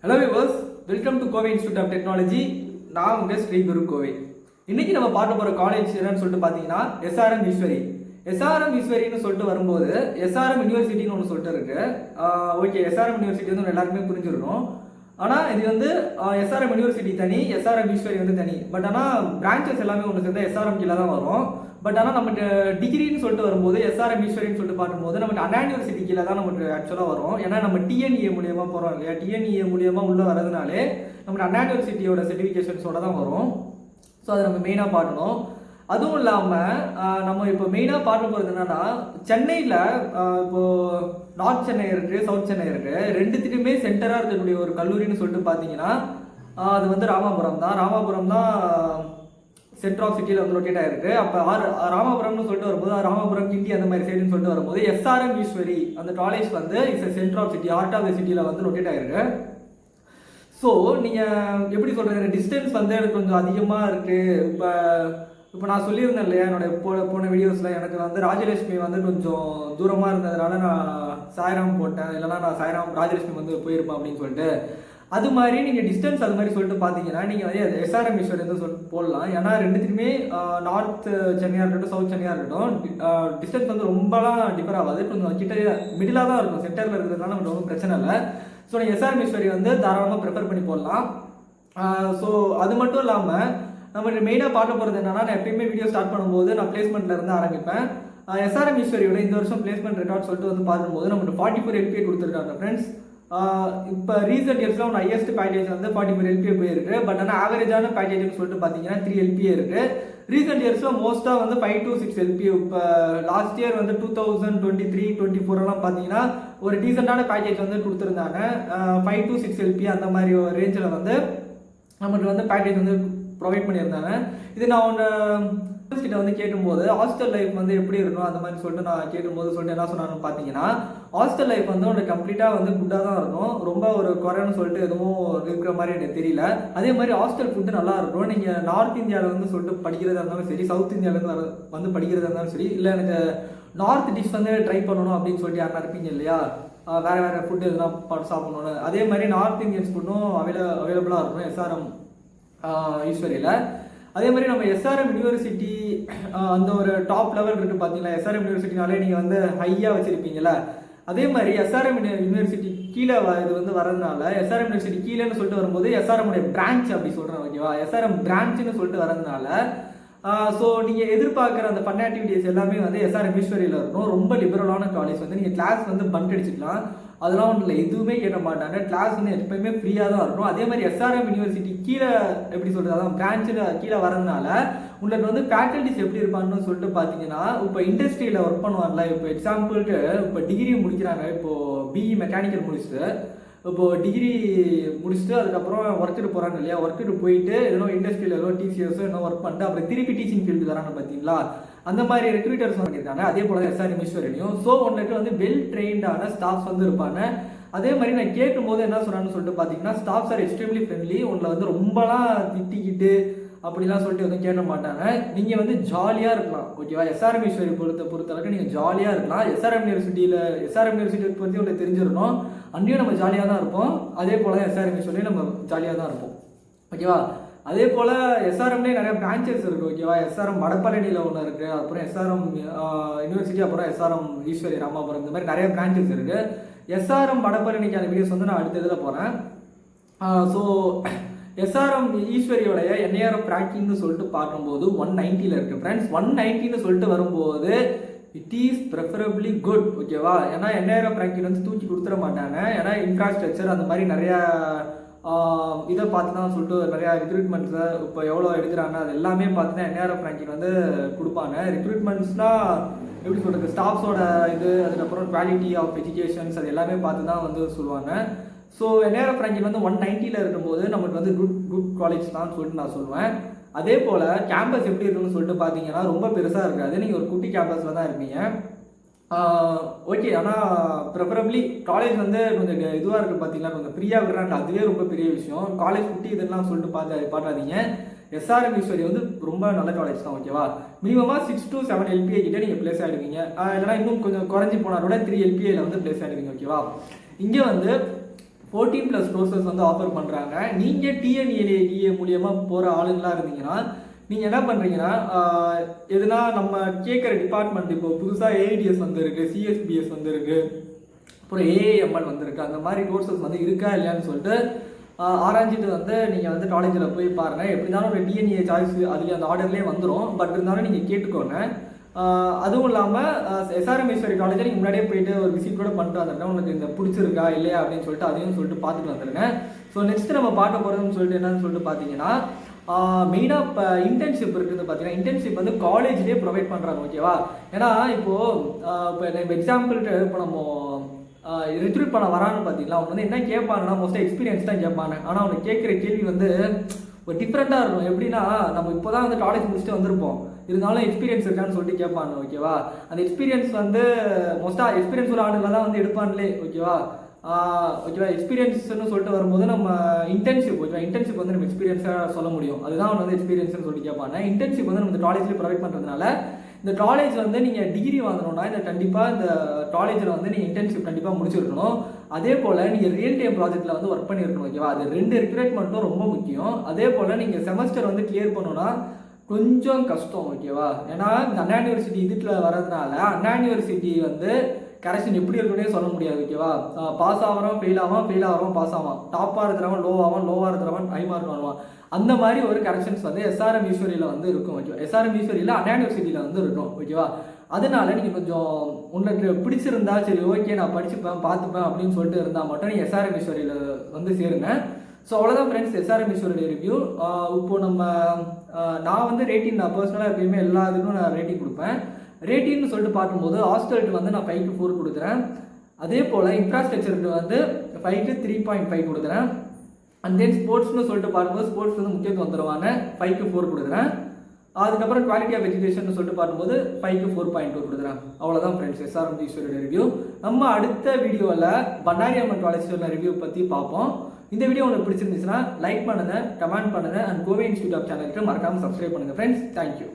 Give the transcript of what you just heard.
Hello viewers, welcome to Kovai institute of technology. நான் உங்கள் ஸ்ரீ குரு கோவை. இன்னைக்கு நம்ம பார்க்க போகிற காலேஜ் என்னன்னு சொல்லிட்டு பார்த்தீங்கன்னா எஸ்ஆர்எம் ஈஸ்வரி. எஸ்ஆர்எம் ஈஸ்வரின்னு சொல்லிட்டு வரும்போது எஸ்ஆர்எம் யூனிவர்சிட்டின்னு ஒன்று சொல்லிட்டு இருக்கு. ஓகே, எஸ்ஆர்எம் யூனிவர்சிட்டி வந்து எல்லாருக்குமே புரிஞ்சிருக்கும். ஆனால் இது வந்து எஸ்ஆர்எம் யூனிவர்சிட்டி தனி, எஸ்ஆர்எம் ஈஸ்வரி வந்து தனி. பட் ஆனால் பிரான்ச்சஸ் எல்லாமே ஒன்று சேர்ந்தா எஸ்ஆர்எம் கீழே தான் வரும். பட் ஆனால் நமக்கு டிகிரின்னு சொல்லிட்டு வரும்போது எஸ்ஆர்எம் ஈஸ்வரின்னு சொல்லிட்டு பார்க்கும்போது நமக்கு அண்ணா யூனிவர்சிட்டி கீழே தான் நமக்கு ஆக்சுவலாக வரும். ஏன்னா நம்ம டிஎன்இஏ மூலியமா போகிறோம் இல்லையா, டிஎன்இஏ மூலியமா உள்ள வரதுனாலே நமக்கு அண்ணா யூனிவர்சிட்டியோட சர்டிஃபிகேஷன்ஸோட தான் வரும். ஸோ அதை நம்ம மெயினாக பார்க்கணும். அதுவும் இல்லாமல் நம்ம இப்போ மெயினாக பார்க்க போகிறது என்னன்னா, சென்னையில் இப்போது நார்த் சென்னை இருக்குது, சவுத் சென்னை இருக்குது. ரெண்டுத்துக்குமே சென்டராக இருக்கக்கூடிய ஒரு கல்லூரின்னு சொல்லிட்டு பார்த்தீங்கன்னா அது வந்து ராமாபுரம் தான் சென்டர் ஆஃப் சிட்டியில் வந்து ரொட்டேட் ஆயிருக்கு. அப்போ ராமாபுரம்னு சொல்லிட்டு வரும்போது ராமாபுரம் கிண்டி அந்த மாதிரி சைடுன்னு சொல்லிட்டு வரும்போது எஸ்ஆர்எம் ஈஸ்வரி அந்த காலேஜ் வந்து it's centre of city, heart of the சிட்டியில் வந்து ரொட்டேட் ஆயிருக்கு. ஸோ நீங்கள் எப்படி சொல்கிறது, டிஸ்டன்ஸ் வந்து எனக்கு கொஞ்சம் அதிகமாக இருக்குது. இப்போ நான் சொல்லியிருந்தேன் இல்லையா என்னோட போன வீடியோஸில், எனக்கு வந்து ராஜலட்சுமி வந்து கொஞ்சம் தூரமாக இருந்ததுனால நான் சாய்ராம் போட்டேன், இல்லைனா நான் சாய்ராம் ராஜலட்சுமி வந்து போயிருப்பேன் அப்படின்னு சொல்லிட்டு. அது மாதிரி நீங்கள் டிஸ்டன்ஸ் அது மாதிரி சொல்லிட்டு பார்த்தீங்கன்னா நீங்கள் வந்து எஸ்ஆர்எம் ஈஸ்வரி வந்து சொல்லிட்டு போடலாம். ஏன்னா ரெண்டுத்துக்குமே நார்த் சென்னையாக இருக்கட்டும், சவுத் சென்னையாக இருக்கட்டும், டிஸ்டன்ஸ் வந்து ரொம்பலாம் டிஃபர் ஆகாது. கொஞ்சம் கிட்ட மிடிலாக தான் இருக்கும், சென்டரில் இருக்கிறதுனால நமக்கு ஒன்றும் பிரச்சனை இல்லை. ஸோ நீங்கள் எஸ்ஆர்எம் ஈஸ்வரி வந்து தாராளமாக ப்ரிஃபர் பண்ணி போடலாம். ஸோ அது மட்டும் இல்லாமல் நம்ம மெயினாக பார்க்க போகிறது என்னன்னா, நான் எப்பயுமே வீடியோ ஸ்டார்ட் பண்ணும்போது நான் பிளேஸ்மெண்ட்ல இருந்து ஆரம்பிப்பேன். எஸ்ஆர்எம் ஈஸ்வரியோட இந்த வருஷம் பிளேஸ்மெண்ட் ரெக்கார்ட் சொல்லிட்டு வந்து பார்க்கும்போது நமக்கு 44 LPA கொடுத்துருக்காங்க ஃப்ரெண்ட்ஸ். இப்போ ரீசெண்ட் இயர்ஸில் ஒன்று ஹையஸ்ட் பேக்கேஜ் வந்து 44 LPA போயிருக்கு. பட் ஆனால் ஆவரேஜான பேக்கேஜ்னு சொல்லிட்டு பார்த்தீங்கன்னா 3 LPA இருக்குது. ரீசெண்ட் இயர்ஸில் மோஸ்ட்டாக வந்து 5 to 6 LPA. இப்போ லாஸ்ட் இயர் வந்து 2023-24 பார்த்தீங்கன்னா ஒரு டீசெண்டான பேக்கேஜ் வந்து கொடுத்துருந்தாங்க. 5 to 6 LPA அந்த மாதிரி ஒரு ரேஞ்சில் வந்து நமக்கு வந்து பேக்கேஜ் வந்து ப்ரொவைட் பண்ணியிருந்தாங்க. இது நான் ஒன்று கிட்ட வந்து கேட்கும்போது ஹாஸ்டல் லைஃப் வந்து எப்படி இருக்கணும் அந்த மாதிரி சொல்லிட்டு நான் கேட்கும்போது சொல்லிட்டு என்ன சொன்னான்னு பார்த்தீங்கன்னா, ஹாஸ்டல் லைஃப் வந்து உனக்கு கம்ப்ளீட்டாக வந்து குட்டாக தான் இருக்கும். ரொம்ப ஒரு குறைன்னு சொல்லிட்டு எதுவும் இருக்கிற மாதிரி எனக்கு தெரியல. அதே மாதிரி ஹாஸ்டல் ஃபுட்டு நல்லா இருக்கும். நீங்கள் நார்த் இந்தியாவில் வந்து சொல்லிட்டு படிக்கிறதா இருந்தாலும் சரி, சவுத் இந்தியாவிலேருந்து வந்து படிக்கிறதா இருந்தாலும் சரி, இல்லை எனக்கு நார்த் டிஷ் வந்து ட்ரை பண்ணணும் அப்படின்னு சொல்லிட்டு யாருன்னா இருப்பீங்க இல்லையா, வேறு ஃபுட்டு எதுனா சாப்பிடணும்னு. அதே மாதிரி நார்த் இந்தியன்ஸ் ஃபுட்டும் அவைலபிளாக இருக்கும் எஸ்ஆர்எம் ஈஸ்வரியில். அதே மாதிரி நம்ம எஸ்ஆர்எம் யூனிவர்சிட்டி அந்த ஒரு டாப் லெவல் இருக்குது பார்த்தீங்களா, எஸ்ஆர்எம் யூனிவர்சிட்டினாலே நீங்கள் வந்து ஹையாக வச்சுருப்பீங்களா, அதே மாதிரி எஸ்ஆர்எம் யூனிவர்சிட்டி கீழே இது வந்து வரதுனால, எஸ்ஆர்எம் யூனிவர்சிட்டி கீழேன்னு சொல்லிட்டு வரும்போது எஸ்ஆர்எம் உடைய பிரான்ச் அப்படி சொல்கிறேன் ஓகேவா, எஸ்ஆர்எம் பிரான்ச்சுன்னு சொல்லிட்டு வரதுனால ஸோ நீங்கள் எதிர்பார்க்குற அந்த ஃபன் ஆக்டிவிட்டிஸ் எல்லாமே வந்து எஸ்ஆர்எம் ஈஸ்வரியில் இருக்கும். ரொம்ப லிபரலான காலேஜ் வந்து நீங்கள் கிளாஸ் வந்து பங்க் அடிச்சுக்கலாம், அதெல்லாம் ஒன்றும் இல்லை, எதுவுமே கேட்க மாட்டாங்க. கிளாஸ் வந்து எப்பயுமே ஃப்ரீயாக தான் இருக்கும். அதே மாதிரி எஸ்ஆர்எம் யூனிவர்சிட்டி கீழே எப்படி சொல்கிறது, அதான் பிரான்ச்சில் கீழே வரதுனால உங்களுக்கு வந்து ஃபேக்கல்டிஸ் எப்படி இருப்பாங்கன்னு சொல்லிட்டு பார்த்தீங்கன்னா, இப்போ இண்டஸ்ட்ரியில் ஒர்க் பண்ணுவாங்கல்ல, இப்போ எக்ஸாம்பிளுக்கு இப்போ டிகிரி முடிக்கிறாங்க, இப்போது பிஇ மெக்கானிக்கல் முடிச்சுட்டு இப்போது டிகிரி முடிச்சுட்டு அதுக்கப்புறம் ஒர்க்கிட்டு போகிறாங்க இல்லையா, ஒர்க்கிட்டு போயிட்டு ஏதோ இண்டஸ்ட்ரியில் ஏதோ டிசிஎஸ் இன்னும் ஒர்க் பண்ணிட்டு அப்புறம் திருப்பி டீச்சிங் ஃபீல்டு தராங்க பார்த்தீங்களா, அந்த மாதிரி ரெக்ரூட்டர்ஸ் பண்ணியிருக்காங்க. அதே போல் எஸ்ஆர்எம் ஈஸ்வரிலையும் ஸோ ஒன்றுக்கு வந்து வெல் ட்ரெயின்டான ஸ்டாஃப்ஸ் வந்து இருப்பாங்க. அதே மாதிரி நான் கேட்கும்போது என்ன சொன்னான்னு சொல்லிட்டு பார்த்தீங்கன்னா, ஸ்டாஃப்ஸ் ஆர் எக்ஸ்ட்ரீம்லி ஃப்ரெண்ட்லி. உங்களை வந்து ரொம்பலாம் திட்டிக்கிட்டு அப்படிலாம் சொல்லிட்டு எதுவும் கேட்க மாட்டாங்க. நீங்கள் வந்து ஜாலியாக இருக்கலாம் ஓகேவா. எஸ்ஆர்எம் ஈஸ்வரி பொறுத்தளவுக்கு நீங்கள் ஜாலியாக இருக்கலாம். எஸ்ஆர்எம் யூனிவர்சிட்டியை பற்றி உங்களுக்கு தெரிஞ்சிடணும். அங்கேயும் நம்ம ஜாலியாக தான் இருப்போம். அதே போல் எஸ்ஆர்எம் ஈஸ்வரியும் நம்ம ஜாலியாக தான் இருப்போம் ஓகேவா. அதே போல் எஸ்ஆர்எம்லேயே நிறைய பிரான்ச்சஸ் இருக்குது ஓகேவா. எஸ்ஆர்எம் வடபழனியில் ஒன்று இருக்குது, அப்புறம் எஸ்ஆர்எம் யூனிவர்சிட்டி, அப்புறம் எஸ்ஆர்எம் ஈஸ்வரி ராமாபுரம், இந்த மாதிரி நிறைய பிரான்ச்சஸ் இருக்குது. எஸ்ஆர்எம் வடபழனிக்கான வீடியோஸ் வந்து நான் அடுத்த இதில் போகிறேன். ஸோ எஸ்ஆர்எம் ஈஸ்வரியோடைய என்ஏஆர்எஃப் ரேங்கிங்னு சொல்லிட்டு பார்க்கும்போது 190 இருக்குது ஃப்ரெண்ட்ஸ். 190 சொல்லிட்டு வரும்போது இட் இஸ் ப்ரெஃபரபிளி குட் ஓகேவா. ஏன்னா என்ஏஆர்எஃப் ரேங்கிங் வந்து தூக்கி கொடுத்துட மாட்டாங்க. ஏன்னா இன்ஃப்ராஸ்ட்ரக்சர் அந்த மாதிரி நிறையா இதை பார்த்து தான் சொல்லிட்டு நிறையா ரெக்ரூட்மெண்ட்ஸை இப்போ எவ்வளோ எடுக்கிறாங்க அது எல்லாமே பார்த்து தான் என்ஏஆர்எஃப் ரேங்கிங் வந்து கொடுப்பாங்க. ரெக்ரூட்மெண்ட்ஸ்னால் எப்படி சொல்கிறது, ஸ்டாஃப்ஸோட இது, அதுக்கப்புறம் குவாலிட்டி ஆஃப் எஜுகேஷன்ஸ் அது எல்லாமே பார்த்து தான் வந்து சொல்லுவாங்க. ஸோ என்ஏஆர்எஃப் ரேங்கிங் வந்து 190 இருக்கும்போது நமக்கு வந்து குட் காலேஜ் தான் சொல்லிட்டு நான் சொல்லுவேன். அதே போல் கேம்பஸ் எப்படி இருக்குன்னு சொல்லிட்டு பார்த்தீங்கன்னா ரொம்ப பெருசாக இருக்காது, நீங்கள் ஒரு குட்டி கேம்பஸில் தான் இருப்பீங்க ஓகே. ஆனால் ப்ரிஃபரபிளி காலேஜ் வந்து கொஞ்சம் இதுவாக இருக்குது பார்த்தீங்கன்னா, கொஞ்சம் ஃப்ரீயாக விடுறாங்க, அதுவே ரொம்ப பெரிய விஷயம். காலேஜ் குட்டி இதெல்லாம் சொல்லிட்டு பார்க்காதீங்க. எஸ்ஆர்எம் ஈஸ்வரி வந்து ரொம்ப நல்ல காலேஜ் தான் ஓகேவா. மினிமமாக 6 to 7 LPA கிட்டே நீங்கள் பிளேஸ் ஆகிடுவீங்க. இல்லைனா இன்னும் கொஞ்சம் குறைஞ்சி போனால் கூட 3 LPAவில் வந்து பிளேஸ் ஆகிடுவீங்க ஓகேவா. இங்கே வந்து 14+ கோர்சஸ் வந்து ஆஃபர் பண்ணுறாங்க. நீங்கள் டிஎன்ஏஏ மூலியமாக போகிற ஆளுங்களாக இருந்தீங்கன்னா நீங்கள் என்ன பண்ணுறீங்கன்னா, எதுனா நம்ம கேட்குற டிபார்ட்மெண்ட் இப்போ புதுசாக ஏஐடிஎஸ் வந்துருக்கு, சிஎஸ்பிஎஸ் வந்துருக்கு, அப்புறம் ஏஏஎம்எல் வந்திருக்கு, அந்த மாதிரி கோர்சஸ் வந்து இருக்கா இல்லையான்னு சொல்லிட்டு ஆராய்ஞ்சிட்டு வந்து நீங்கள் வந்து காலேஜில் போய் பாருங்கள். எப்படி இருந்தாலும் ஒரு டிஎன்ஏ சாய்ஸ் அதுலேயே அந்த ஆர்டர்லேயே வந்துடும். பட் இருந்தாலும் நீங்கள் கேட்டுக்கோங்க. அதுவும் இல்லாமல் எஸ்ஆர்எம் ஈஸ்வரி காலேஜில் நீங்கள் முன்னாடியே போயிட்டு ஒரு விசிட் கூட பண்ணிட்டு வந்துருக்கேன். உங்களுக்கு இந்த பிடிச்சிருக்கா இல்லையா அப்படின்னு சொல்லிட்டு அதையும் சொல்லிட்டு பார்த்துட்டு வந்துருங்க. ஸோ நெக்ஸ்ட் நம்ம பார்க்க போகிறதுன்னு சொல்லிட்டு என்னன்னு சொல்லிட்டு பார்த்தீங்கன்னா, மெயினாக இப்போ இன்டர்ன்ஷிப் இருக்குது. பார்த்தீங்கன்னா இன்டர்ன்ஷிப் வந்து காலேஜ்லேயே ப்ரொவைட் பண்ணுறாங்க. ஓகேவா? ஏன்னா இப்போ எக்ஸாம்பிள் இப்போ நம்ம ரிக்ரூட் பண்ண வரான்னு பார்த்தீங்களா, அவங்க வந்து என்ன கேட்பாங்கன்னா மோஸ்ட்டாக எக்ஸ்பீரியன்ஸ் தான் கேட்பாங்க. ஆனால் அவங்க கேட்குற கேள்வி வந்து ஒரு டிஃப்ரெண்ட்டாக இருக்கும். எப்படின்னா, நம்ம இப்போ தான் வந்து காலேஜ் முடிச்சுட்டு வந்திருப்போம், இருந்தாலும் எக்ஸ்பீரியன்ஸ் இருக்கான்னு சொல்லிட்டு கேட்பாங்க. ஓகேவா? அந்த எக்ஸ்பீரியன்ஸ் வந்து மோஸ்ட்டாக எக்ஸ்பீரியன்ஸ் உள்ள ஆளுங்களை தான் வந்து எடுப்பாங்களே. ஓகேவா? எக்ஸ்பீரியன்ஸ்னு சொல்லிட்டு வரும்போது நம்ம இன்டர்ன்ஷிப், ஓகேவா, இன்டர்ன்ஷிப் வந்து நம்ம எக்ஸ்பீரியன்ஸாக சொல்ல முடியும். அதுதான் வந்து எக்ஸ்பீரியன்ஸ்னு சொல்லிட்டு கேட்பாங்க. இன்டர்ன்ஷிப் வந்து நம்ம காலேஜ்லேயே ப்ரொவைட் பண்ணுறதுனால இந்த காலேஜ் வந்து நீங்கள் டிகிரி வாங்கணும்னா இந்த கண்டிப்பாக இந்த காலேஜில் வந்து நீங்கள் இன்டர்ன்ஷிப் கண்டிப்பாக முடிச்சிருக்கணும். அதே போல் நீங்கள் ரியல் டைம் ப்ராஜெக்ட்டில் வந்து ஒர்க் பண்ணியிருக்கணும். ஓகேவா? அது 2 ரிக்ரூட்மெண்ட்டும் ரொம்ப முக்கியம். அதே போல் நீங்கள் செமஸ்டர் வந்து கிளியர் பண்ணணும்னா கொஞ்சம் கஷ்டம். ஓகேவா? ஏன்னா இந்த அண்ணா யூனிவர்சிட்டி இதுல வரதுனால அண்ணா யூனிவர்சிட்டி வந்து கரெக்ஷன் எப்படி இருக்குன்னே சொல்ல முடியாது. ஓகேவா? பாஸ் ஆகிறவன் ஃபெயில் ஆவான், ஃபெயில் ஆகிறவன் பாஸ் ஆவான், டாப்பாக இருக்கிறவன் லோவாக இருக்கிறவன் ஹை மார்க் வாங்குவான். அந்த மாதிரி ஒரு கரெக்ஷன்ஸ் வந்து எஸ்ஆர்எம் ஈஸ்வரியில் வந்து இருக்கும். ஓகேவா? எஸ்ஆர்எம் ஈஸ்வரியில் அண்ணா யூனிவர்சிட்டியில் வந்து இருக்கும். ஓகேவா? அதனால நீங்கள் கொஞ்சம் உங்களுக்கு பிடிச்சிருந்தா சரி ஓகே நான் படிச்சுப்பேன் பார்த்துப்பேன் அப்படின்னு சொல்லிட்டு இருந்தால் மட்டும் நீங்கள் எஸ்ஆர்எம் ஈஸ்வரியில் வந்து சேருங்க. ஸோ அவ்வளோதான் ஃப்ரெண்ட்ஸ் எஸ்ஆர்எம் ஈஸ்வரியோட ரிவ்யூ. இப்போது நான் வந்து ரேட்டிங் நான் பர்சனலாக எப்பயுமே எல்லா இதுக்கும் நான் ரேட்டிங் கொடுப்பேன். ரேட்டிங்னு சொல்லிட்டு பார்க்கும்போது ஹாஸ்டலுக்கு வந்து நான் 5-4 கொடுக்குறேன். அதே போல் இன்ஃப்ராஸ்ட்ரக்சருக்கு வந்து 5-3.5 கொடுக்குறேன். அண்ட் தென் ஸ்போர்ட்ஸ்னு சொல்லிட்டு பார்க்கும்போது ஸ்போர்ட்ஸ் வந்து முக்கியத்துவம் தருவாங்க, 5-4 கொடுக்குறேன். அதுக்கப்புறம் குவாலிட்டி ஆஃப் எஜுகேஷன் சொல்லிட்டு பார்க்கும்போது 5-4.2 கொடுக்குறேன். அவ்வளோதான் ஃப்ரெண்ட்ஸ் எஸ்ஆர்எம் ஈஸ்வரியோட ரிவ்யூ. நம்ம அடுத்த வீடியோவில் பண்ணாரி அம்மன் காலேஜோட ரிவ்யூ பற்றி பார்ப்போம். இந்த வீடியோ உங்களுக்கு பிடிச்சிருந்துச்சுன்னா லைக் பண்ணுங்கள், கமெண்ட் பண்ணுங்கள், அண்ட் கோவை இன்ஸ்டியூட் ஆஃப் சேனலுக்கு மறக்காமல் சப்ஸ்கிரைப் பண்ணுங்கள் ஃப்ரெண்ட்ஸ். தேங்க்யூ.